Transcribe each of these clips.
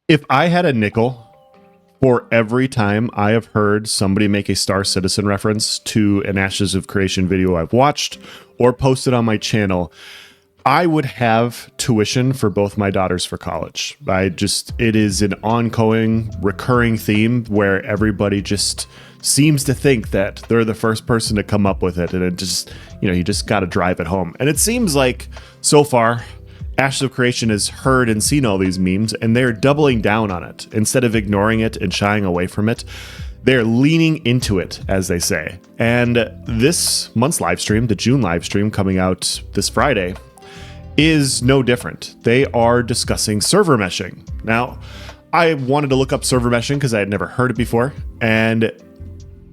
If I had a nickel for every time I have heard somebody make a Star Citizen reference to an Ashes of Creation video I've watched or posted on my channel, I would have tuition for both my daughters for college. It is an ongoing, recurring theme where everybody just seems to think that they're the first person to come up with it. And it just, you just got to drive it home. And it seems like so far, Ashes of Creation has heard and seen all these memes, and they're doubling down on it. Instead of ignoring it and shying away from it, they're leaning into it, as they say. And this month's live stream, the June live stream coming out this Friday, is no different. They are discussing server meshing. Now, I wanted to look up server meshing because I had never heard it before, and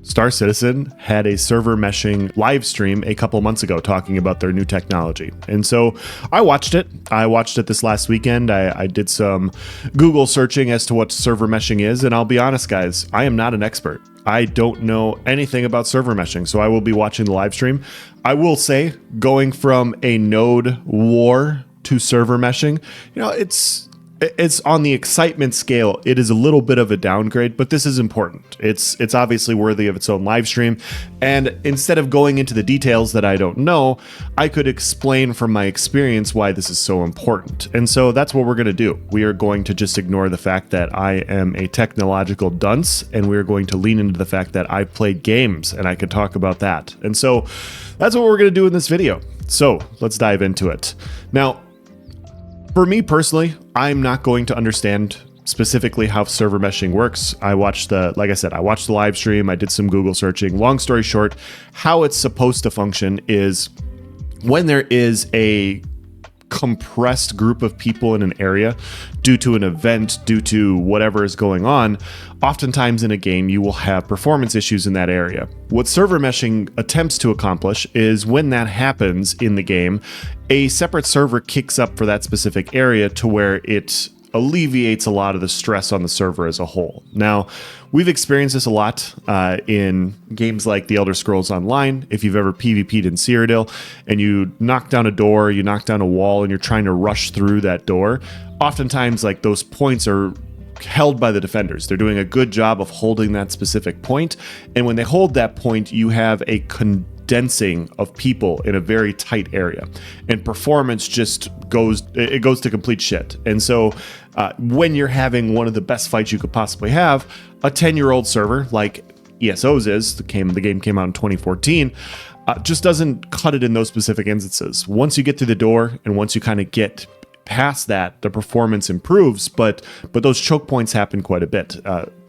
Star Citizen had a server meshing live stream a couple months ago talking about their new technology. And so I watched it. I watched it this last weekend. I did some Google searching as to what server meshing is. And I'll be honest, guys, I am not an expert. I don't know anything about server meshing, so I will be watching the live stream. I will say, going from a node war to server meshing, it's on the excitement scale. It is a little bit of a downgrade, but this is important. It's obviously worthy of its own live stream. And instead of going into the details that I don't know, I could explain from my experience why this is so important. And so that's what we're going to do. We are going to just ignore the fact that I am a technological dunce, and we're going to lean into the fact that I've played games and I can talk about that. And so that's what we're going to do in this video. So let's dive into it. Now, for me personally, I'm not going to understand specifically how server meshing works. Like I said, I watched the live stream. I did some Google searching. Long story short, how it's supposed to function is when there is a compressed group of people in an area due to an event, due to whatever is going on, oftentimes in a game, you will have performance issues in that area. What server meshing attempts to accomplish is when that happens in the game, a separate server kicks up for that specific area to where it alleviates a lot of the stress on the server as a whole. Now, we've experienced this a lot in games like The Elder Scrolls Online. If you've ever PvP'd in Cyrodiil and you knock down a door, you knock down a wall, and you're trying to rush through that door, oftentimes like those points are held by the defenders. They're doing a good job of holding that specific point. And when they hold that point, you have a condensing of people in a very tight area, and performance just goes to complete shit. And so when you're having one of the best fights you could possibly have, a 10-year-old server like ESO's is, the game came out in 2014, just doesn't cut it in those specific instances. Once you get through the door and once you kind of get past that, the performance improves, but those choke points happen quite a bit.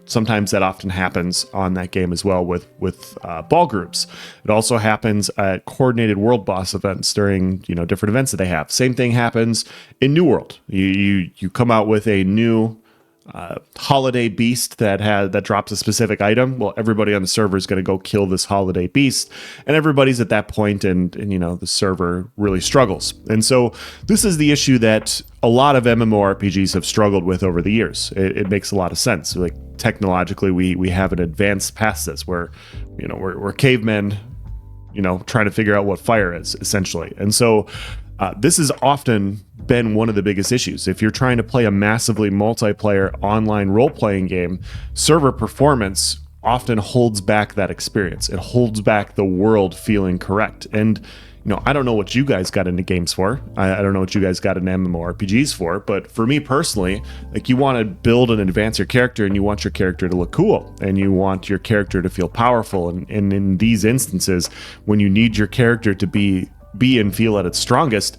Sometimes that often happens on that game as well with ball groups. It also happens at coordinated world boss events during different events that they have. Same thing happens in New World. You come out with a new holiday beast that drops a specific item. Well, everybody on the server is going to go kill this holiday beast, and everybody's at that point, and the server really struggles. And so this is the issue that a lot of MMORPGs have struggled with over the years. It makes a lot of sense. Like technologically, we haven't advanced past this, where we're cavemen, trying to figure out what fire is, essentially. And so this has often been one of the biggest issues. If you're trying to play a massively multiplayer online role-playing game, server performance often holds back that experience. It holds back the world feeling correct. And I don't know what you guys got into games for. I don't know what you guys got into MMORPGs for, but for me personally, like, you want to build and advance your character, and you want your character to look cool, and you want your character to feel powerful. And in these instances, when you need your character to be and feel at its strongest,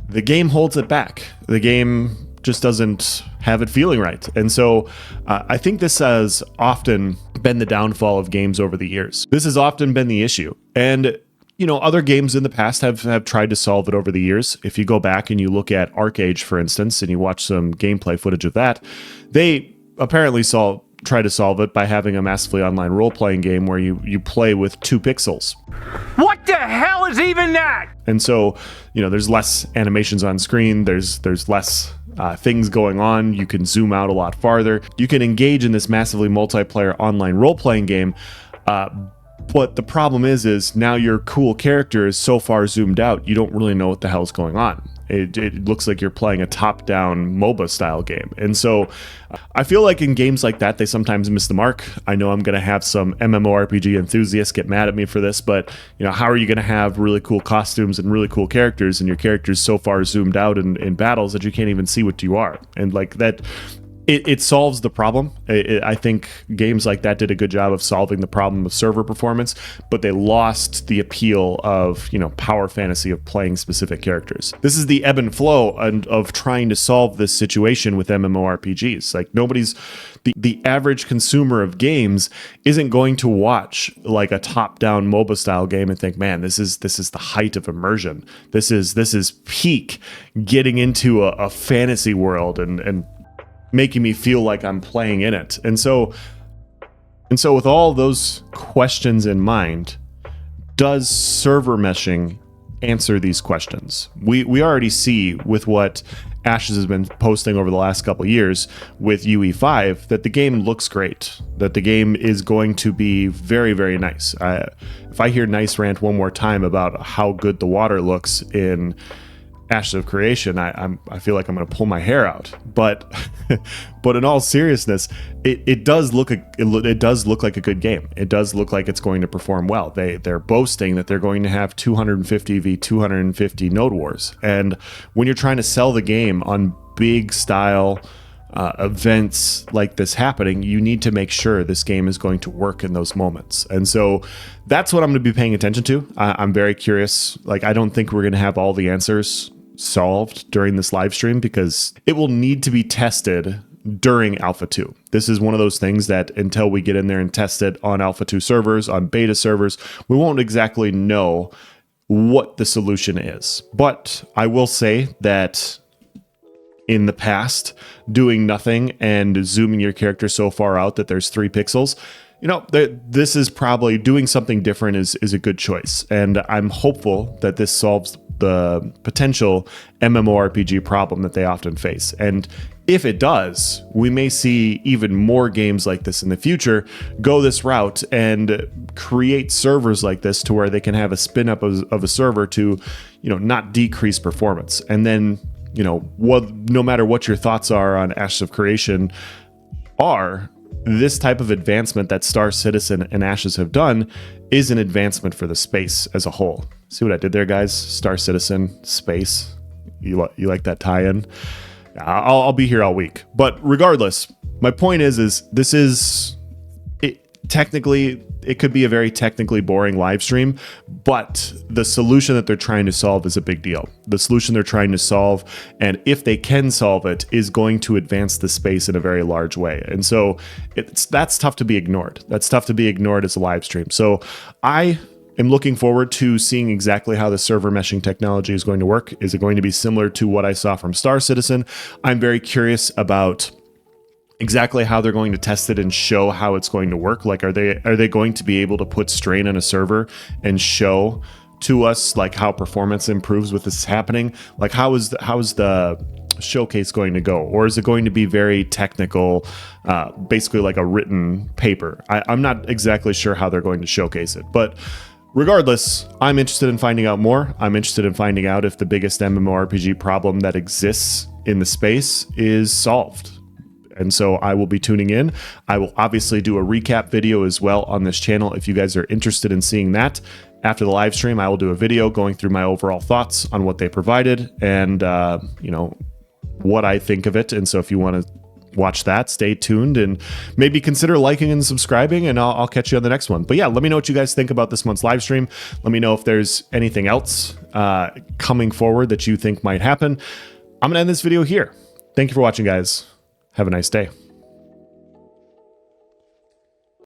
the game holds it back. The game just doesn't have it feeling right. And so I think this has often been the downfall of games over the years. This has often been the issue. And other games in the past have tried to solve it over the years. If you go back and you look at Arcade, for instance, and you watch some gameplay footage of that, they apparently try to solve it by having a massively online role-playing game where you play with 2 pixels. What the hell is even that? And so, there's less animations on screen, there's less things going on, you can zoom out a lot farther. You can engage in this massively multiplayer online role-playing game But the problem is now your cool character is so far zoomed out, you don't really know what the hell's going on. It looks like you're playing a top-down MOBA style game. And so I feel like in games like that, they sometimes miss the mark. I know I'm going to have some MMORPG enthusiasts get mad at me for this, but how are you going to have really cool costumes and really cool characters and your character's so far zoomed out in battles that you can't even see what you are? And like that, it solves the problem. I think games like that did a good job of solving the problem of server performance, but they lost the appeal of, power fantasy of playing specific characters. This is the ebb and flow of trying to solve this situation with MMORPGs. Like the average consumer of games isn't going to watch like a top-down MOBA style game and think, man, this is the height of immersion. This is peak getting into a fantasy world and making me feel like I'm playing in it. And so with all those questions in mind, does server meshing answer these questions? We already see with what Ashes has been posting over the last couple of years with UE5 that the game looks great, that the game is going to be very, very nice. If I hear Nice rant one more time about how good the water looks in Ashes of Creation, I feel like I'm going to pull my hair out. But in all seriousness, it does look like a good game. It does look like it's going to perform well. They're boasting that they're going to have 250 v 250 node wars, and when you're trying to sell the game on big style events like this happening, you need to make sure this game is going to work in those moments. And so that's what I'm going to be paying attention to. I'm very curious. Like, I don't think we're going to have all the answers solved during this live stream because it will need to be tested during Alpha 2. This is one of those things that until we get in there and test it on Alpha 2 servers, on beta servers, we won't exactly know what the solution is. But I will say that in the past, doing nothing and zooming your character so far out that there's 3 pixels, this is probably doing something different is a good choice. And I'm hopeful that this solves the potential MMORPG problem that they often face. And if it does, we may see even more games like this in the future go this route and create servers like this to where they can have a spin up of a server to, not decrease performance. And then, no matter what your thoughts are on Ashes of Creation this type of advancement that Star Citizen and Ashes have done is an advancement for the space as a whole. See what I did there, guys? Star Citizen, space. You like that tie-in? I'll be here all week. But regardless, my point is this is technically, it could be a very technically boring live stream, but the solution that they're trying to solve is a big deal. The solution they're trying to solve, and if they can solve it, is going to advance the space in a very large way. And so that's tough to be ignored. That's tough to be ignored as a live stream. So I am looking forward to seeing exactly how the server meshing technology is going to work. Is it going to be similar to what I saw from Star Citizen? I'm very curious about exactly how they're going to test it and show how it's going to work. Like, are they going to be able to put strain on a server and show to us like how performance improves with this happening? Like, how is the showcase going to go? Or is it going to be very technical, basically like a written paper? I'm not exactly sure how they're going to showcase it, but regardless, I'm interested in finding out more. I'm interested in finding out if the biggest MMORPG problem that exists in the space is solved. And so I will be tuning in. I will obviously do a recap video as well on this channel. If you guys are interested in seeing that, after the live stream, I will do a video going through my overall thoughts on what they provided and, what I think of it. And so if you want to watch that, stay tuned and maybe consider liking and subscribing, and I'll catch you on the next one. But yeah, let me know what you guys think about this month's live stream. Let me know if there's anything else coming forward that you think might happen. I'm going to end this video here. Thank you for watching, guys. Have a nice day.